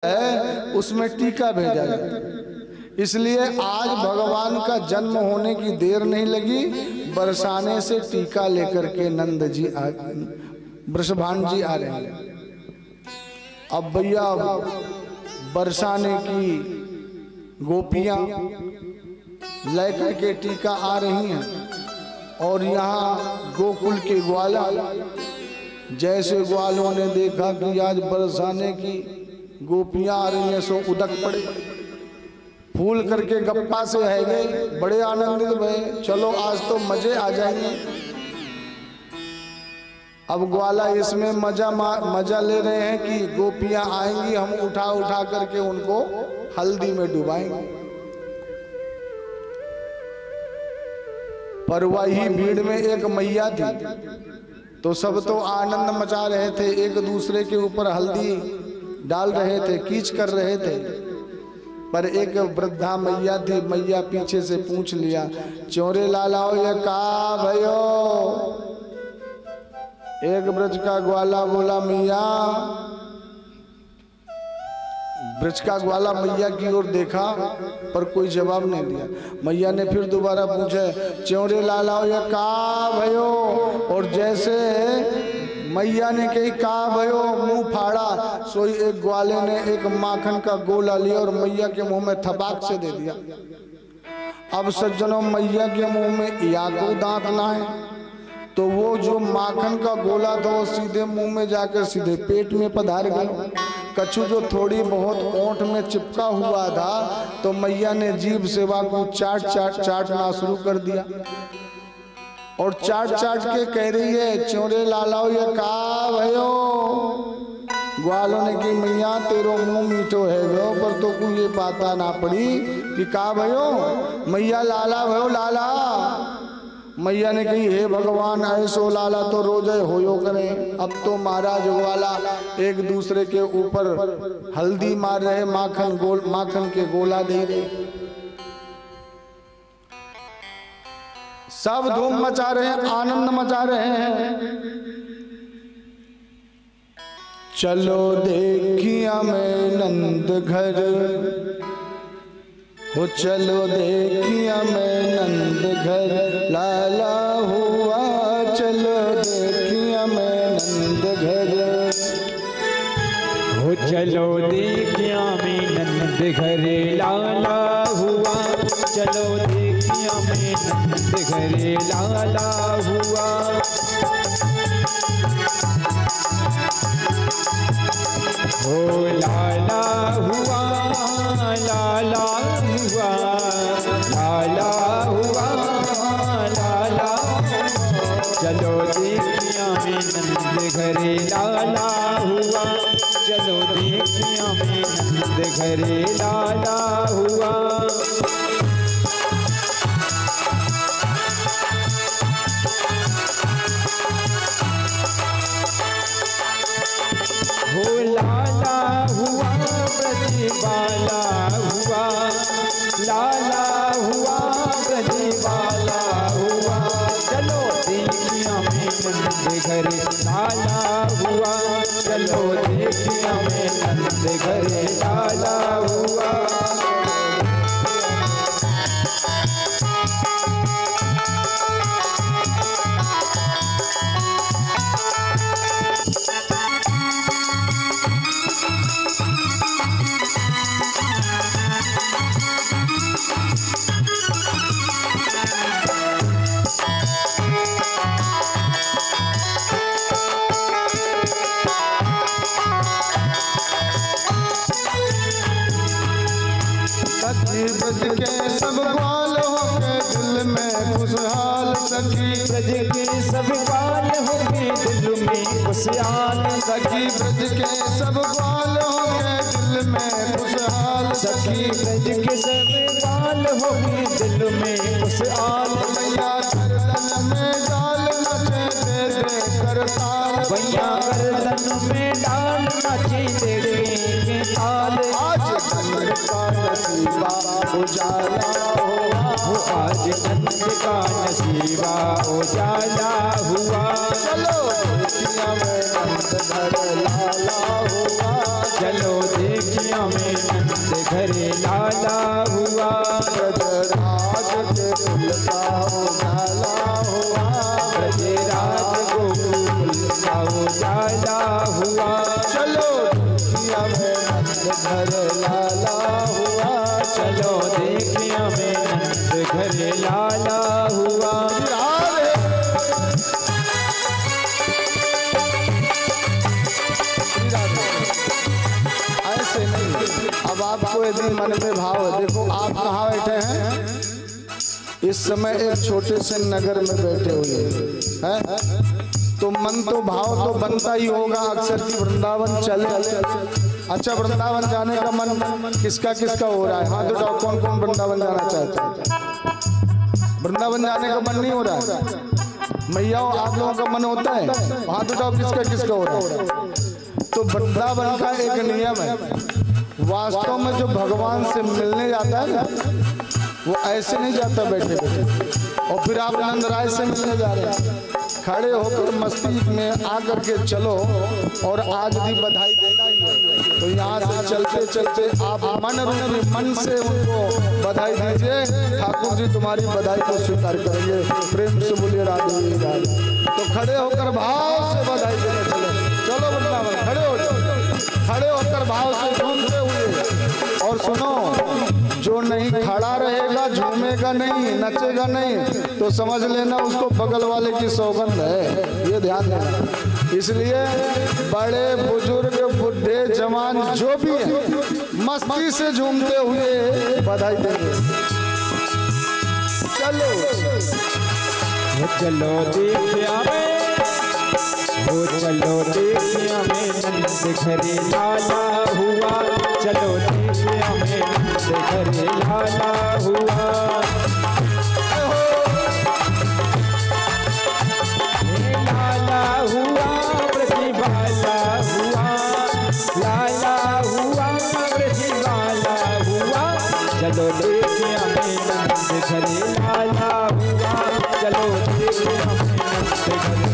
है उसमें टीका भेजा जाता है। इसलिए आज भगवान का जन्म होने की देर नहीं लगी, बरसाने से टीका लेकर के नंद जी वृषभान जी आ रहे हैं। अब भैया बरसाने की गोपियां लेकर के टीका आ रही हैं और यहाँ गोकुल के ग्वाला जैसे ग्वालों ने देखा कि आज बरसाने की गोपियां आ रही हैं सो उदक पड़े, फूल करके गप्पा से है गए, बड़े आनंदित भये, चलो आज तो मजे आ जाएंगे। अब ग्वाला इसमें मजा ले रहे हैं कि गोपियां आएंगी, हम उठा उठा करके उनको हल्दी में डुबाएंगे। पर वही भीड़ में एक मैया थी, तो सब तो आनंद मचा रहे थे, एक दूसरे के ऊपर हल्दी डाल रहे थे, कीच कर रहे थे। पर एक वृद्धा मैया थी, मैया पीछे से पूछ लिया, चोरे लालाओ ये का भयो? एक ब्रज का ग्वाला बोला मैया, ब्रज का ग्वाला मैया की ओर देखा पर कोई जवाब नहीं दिया। मैया ने फिर दोबारा पूछा, चोरे लालाओ ये का भयो? और जैसे मैया ने कही का भयो, मुंह फाड़ा, सोई एक ग्वाले ने एक माखन का गोला लिया और मैया के मुंह में थपाक से दे दिया। अब सज्जनों, मैया के मुंह में या को दांत ना है, तो वो जो माखन का गोला था वो सीधे मुंह में जाकर सीधे पेट में पधार गया। कछु जो थोड़ी बहुत ओंठ में चिपका हुआ था, तो मैया ने जीभ सेवा को चाटना शुरू कर दिया और चाट के कह रही है, चोरे लालाओ ये का भयो? ग्वालों ने की मैया तेरो मुंह मीठो है गयो, पर तो कोई ये पाता ना पड़ी कि का भयो? मैया लाला भयो लाला। मैया ने कही, हे भगवान ऐसो लाला तो रोजे होयो करे। अब तो महाराज ग्वाला एक दूसरे के ऊपर हल्दी मार रहे, माखन के गोला दे रहे, सब धूम मचा रहे हैं, आनंद मचा रहे हैं। चलो देखिया मैं नंद घर हो, चलो देखिया मैं नंद घर लाला हुआ, चलो देखिया मैं नंद घर हो, चलो देखिया मैं नंद घर लाला हुआ, चलो देखिया मैं नंद घर लाला हुआ। हो लाला हुआ, लाला हुआ, लाला हुआ, लाला, चलो देखिया मैं नंद घर लाला हुआ, चलो देखिया मैं नंद घर लाला हुआ। हो लाला हुआ, ब्रजबाला हुआ, लाला हुआ, ब्रजबाला हुआ, चलो देखिया मैं नंद घर लाला हुआ, चलो देखिया मैं नंद घर लाला हुआ। ब्रज के सब ग्वाल होके दिल में खुशहाल, सखी ब्रज के सब ग्वाल होके दिल में खुशहाल, सखी ब्रज के सब ग्वाल होके दिल में खुशहाल, सखी ब्रज के सब ग्वाल होके दिल में खुशहाल। मैया गर्दन में डाल नचे दे दे करताल, मैया गर्दन में डाल नचे दे दे के ताल। आज नंद का नसीबा उजाला हुआ, आज नंद का नसीबा उजाला हुआ। चलो देखिया मैं नंद घर लाला हुआ, चलो देखिया लाला हुआ, ब्रजराज के कुल का उजाला हुआ, ब्रजराज गोकुल का उजाला हुआ। चलो देखिया में नंद घर लाला हुआ, चलो देखिया में नंद घर लाला हुआ। ऐसे नहीं, अब आपको यदि मन में भाव है, देखो आप कहाँ बैठे हैं इस समय, एक छोटे से नगर में बैठे हुए हैं, तो मन तो भाव तो बनता ही होगा अक्सर कि वृंदावन चले। अच्छा, वृंदावन जाने का मन किसका किसका हो रहा है? हाथ उठाओ, कौन कौन वृंदावन जाना चाहते हैं? वृंदावन जाने का मन नहीं हो रहा है? मैया आप लोगों का मन होता है? हाथ उठाओ, किसका किसका हो रहा है? तो वृंदावन का एक नियम है, वास्तव में जो भगवान से मिलने जाता है ना, वो ऐसे नहीं जाता बैठे बैठे। और फिर आप नंद राय से मिलने जा रहे हैं, खड़े होकर मस्ती में आकर के चलो, और आज भी बधाई देना ही है। तो यहाँ से चलते चलते आप मन रूपी मन से उनको बधाई दीजिए, ठाकुर जी तुम्हारी बधाई को स्वीकार करेंगे। प्रेम से बोलिए राधे राधे। तो खड़े होकर भाव से बधाई देने चलो, चलो वृंदावन खड़े हो जाओ, खड़े होकर भाव से झूमते हुए। और सुनो, जो नहीं खड़ा रहेगा, झूमेगा नहीं, नचेगा नहीं, तो समझ लेना उसको बगल वाले की सौगंध है, ये ध्यान देना। इसलिए बड़े बुजुर्ग बुढ़े जवान जो भी हैं, मस्ती से झूमते हुए बधाई देंगे। चलो चलो देखिया में, ओ चलो देखिया में नंद घरे लाला हुआ, चलो देखिया में नंद घरे लाला हुआ। लाला हुआ ब्रजबाला हुआ, लाला हुआ ब्रजबाला हुआ, चलो देखिया में नंद घरे लाला हुआ, चलो देखिया में नंद घरे।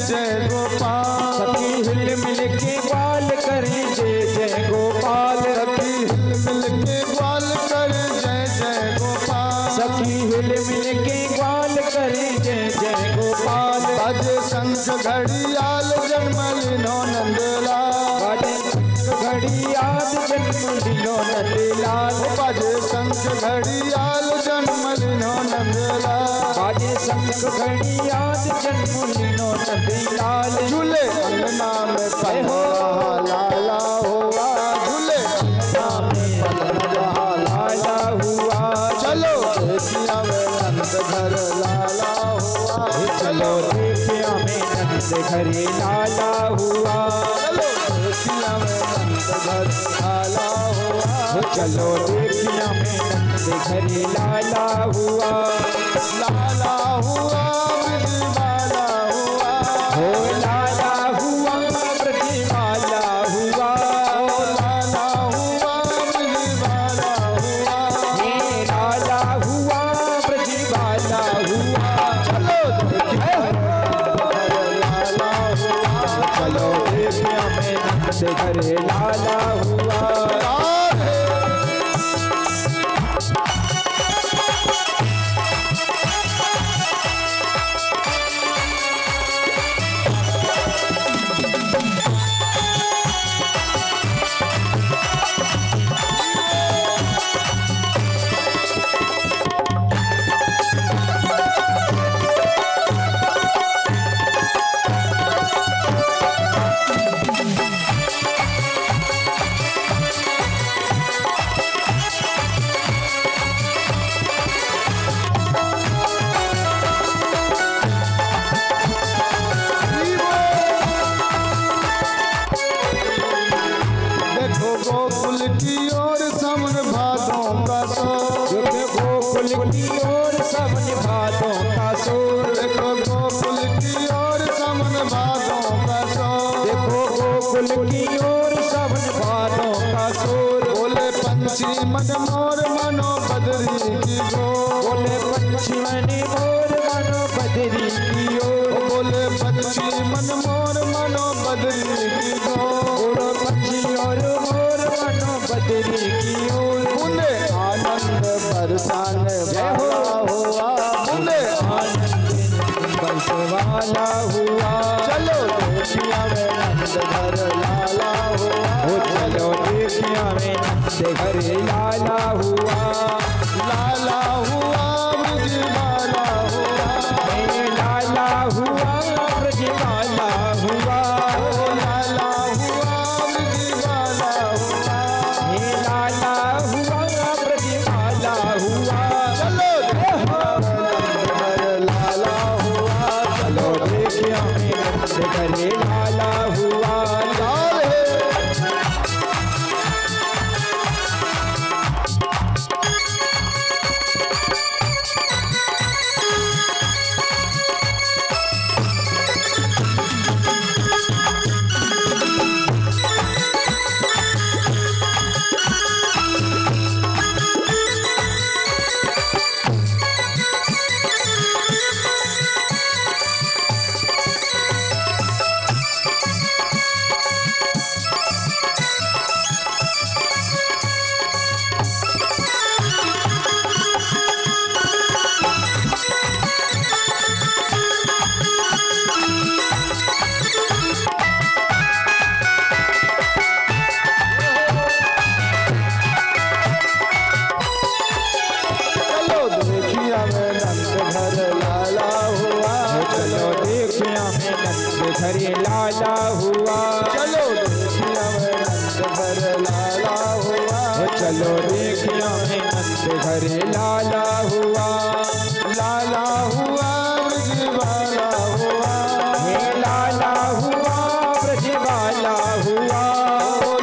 जय गोपाल, सखी हिल मिल के ग्वाल करे जय जय गोपाल, सखी हिल मिल के ग्वाल करे जय जय गोपाल, सखी हिल मिल के ग्वाल करे जय जय गोपाल। बाजे शंख घड़ियाल जन्म लिनो नंदलाल, बाजे शंख घड़ियाल जन्म लिनो नंदलाल, बाजे शंख घड़ियाल जन्म लिनो नंदलाल, बाजे शंख घड़ियाल जन्म लिनो नंदलाल। झूले अंगना में पलहा लाला हुआ, झूले अंगना में पलहा लाला हुआ, चलो देखिया में नंद घर लाला हुआ, चलो देखिया में नंद घरे लाला हुआ, चलो देखिया में नंद घर लाला हुआ, चलो देखिया में नंद घरे लाला हुआ, लाला हुआ ब्रजबाला हुआ, हो लाला हुआ ब्रजबाला हुआ, ओ लाला हुआ ब्रजबाला हुआ, हे लाला हुआ ब्रजबाला हुआ, चलो देखिया लाला हुआ, चलो देखिया में नंद घरे लाला हुआ। मन मोर मनो बदरी की गोर। बोले पंछी मन मोर मनो बदरी की ओर। बोले पंछी मन मोर मनो बदरी की गोर। बोलो पंछी और मोर मनो बदरी की ओर। बूंदे आनंद बरसाने वाला हुआ। बूंदे आनंद बरसवाला हुआ। चलो देखिया में नंद घर लाला हुआ। ओ चलो देखिया में नंद घर लाला हुआ। लाला हुआ ब्रजवाला हुआ। लाला हुआ ब्रजवाला हुआ। लाला हुआ ब्रजवाला हुआ। लाला हुआ ब्रजवाला हुआ। चलो देखिया में नंद घर लाला हुआ। चलो देखिया में नंद घर लाला हुआ। लाल है घरे लाला हुआ। चलो देखिया में नंद घर लाला हुआ। चलो देखिया में नंद घरे लाला हुआ। लाला हुआ ब्रजवाला हुआ। हे लाला हुआ ब्रजवाला हुआ।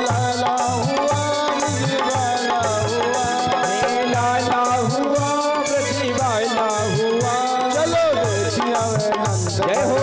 लाला हुआ ब्रजवाला हुआ। हे लाला हुआ ब्रजवाला हुआ। चलो देखिया में नंद जय हो।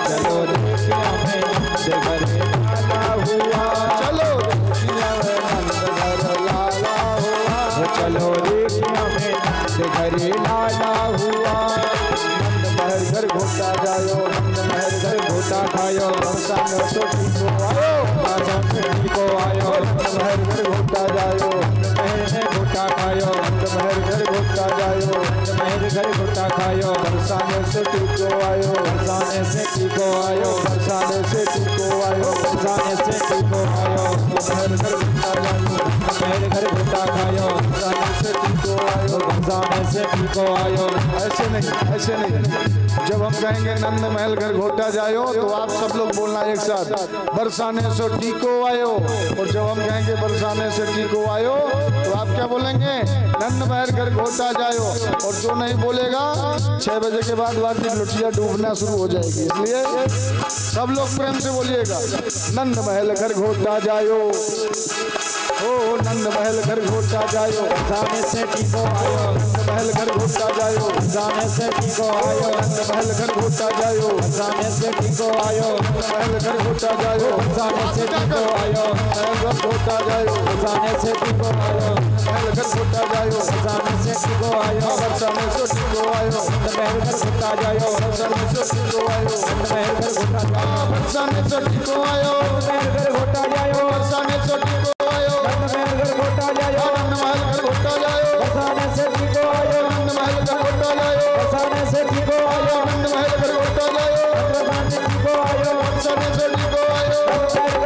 चलो देखिया में नंद घरे लाला हुआ। चलो देखिया में नंद घर लाला हुआ। चलो देखिया में नंद घरे लाला हुआ। नंद महर घर घोटा जायो। नंद महर घर घोटा खायो। बरसा में सोटी को आयो। बाजा में को आयो। नंद महर घर घोटा जायो। महर में घोटा खायो। नंद महर घर घोटा जायो। महर घर घोटा खायो। बरसा में सोटी को आयो। बरसाने से टीको आयो। बरसाने से टीको आयो। बरसाने से टीको आयो। महर घर घोटा जायो। महर घर घोटा खायो। बरसाने से टीको आयो। बरसाने से टीको आयो। ऐसे नहीं, ऐसे नहीं। जब हम कहेंगे नंद महल घर घोटा जायो तो आप सब लोग बोलना एक साथ, बरसाने से टीको आयो। और जब हम कहेंगे बरसाने से टीको आयो तो आप क्या बोलेंगे? नंद महल घर घोटा जायो। और जो नहीं बोलेगा 6 बजे के बाद वार्षिक लुटिया डूबना शुरू हो जाएगी। इसलिए सब लोग प्रेम से बोलिएगा, नंद महल घर घोटा जायो। ओ नंद महल घर घोटा जायो। बरसाने से टीको आयो। नंद महल घर घोटा जायो। बरसाने से टीको आयो। नंद महल घर घोटा जायो। बरसाने से टीको आयो। महल घर घोटा जायो। बरसाने से टीको आयो। महल घर घोटा जायो। बरसाने से टीको आयो। महल घर घोटा जायो। बरसाने से टीको आयो। बरसाने से टीको आयो। महल घर घोटा जायो। बरसाने से टीको आयो। महल घर घोटा जायो। बरसाने से टीको आयो। महल घर घोटा जायो। बरसाने से टीको आयो। महल घर घोटा जायो। महल घर घोटा जायो। बरसाने से टीको आयो। महल घर घोटा जायो। बरसाने से टीको आयो। महल घर घोटा जायो। बरसाने से टीको आयो। बरसाने से टीको आयो। महल घर घोटा जायो। महल घर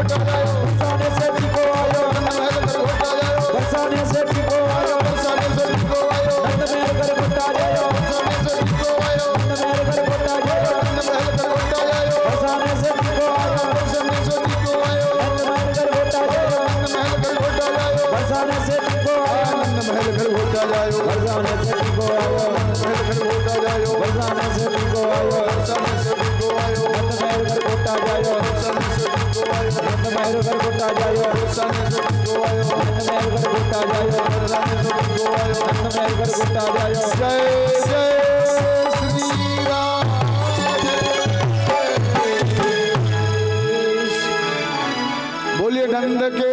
घोटा जायो। बरसाने से टीको आयो। महल घर घोटा जायो। बरसाने से टीको आयो। बरसाने से टीको आयो। महल घर घोटा जायो। बरसाने से टीको आयो। महल घर घोटा जायो। महल घर घोटा जायो। बरसाने से टीको आयो। बरसाने से टीको आयो। महल घर घोटा जायो। महल घर घोटा जायो। बरसाने से टीको आयो। महल घर घोटा जायो। बरसाने से टीको आयो। महल घर घोटा जायो। बरसाने से टीको आयो। बरसाने से टीको आयो। महल घर घोटा जायो। बरसाने से टीको आयो। महल घर घोटा जायो। बरसाने से टीको आयो। महल घर घोटा जायो। बरसाने से टीको आयो। महल घर घोटा जायो। जय जय श्री राम। बोलिए नंद के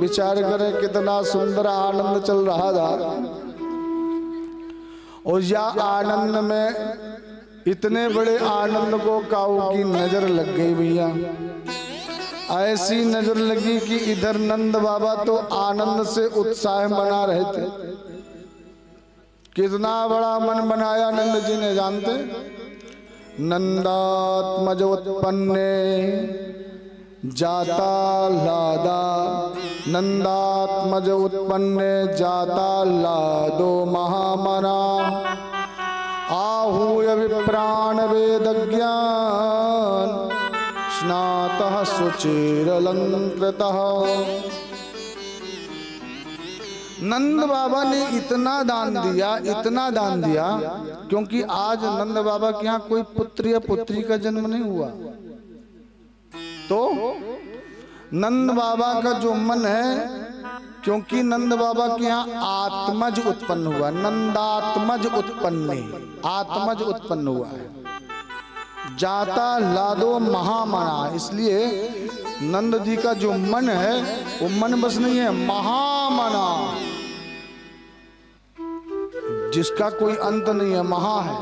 विचार करें कितना सुंदर आनंद चल रहा था, और या आनंद में इतने बड़े आनंद को काऊ की नजर लग गई भैया। ऐसी नजर लगी कि इधर नंद बाबा तो आनंद से उत्साह मना रहे थे। कितना बड़ा मन बनाया नंद जी ने जानते? नंदात्मज उत्पन्ने जाता लादा, नंदात्मज उत्पन्ने जाता लादो महामना, आहूय विप्राण वेदज्ञान स्नातः सुचिरलंकृतः। नंद बाबा ने इतना दान दिया, इतना दान दिया, क्योंकि आज नंद बाबा के यहाँ कोई पुत्र या पुत्री का जन्म नहीं हुआ, तो नंद बाबा का जो मन है, क्योंकि नंद बाबा के यहाँ आत्मज उत्पन्न हुआ, नंदात्मज उत्पन्न, आत्मज उत्पन्न हुआ है, जाता लादो महामना। इसलिए नंद जी का जो मन है वो मन बस नहीं है, महामना, जिसका कोई अंत नहीं है, महा है।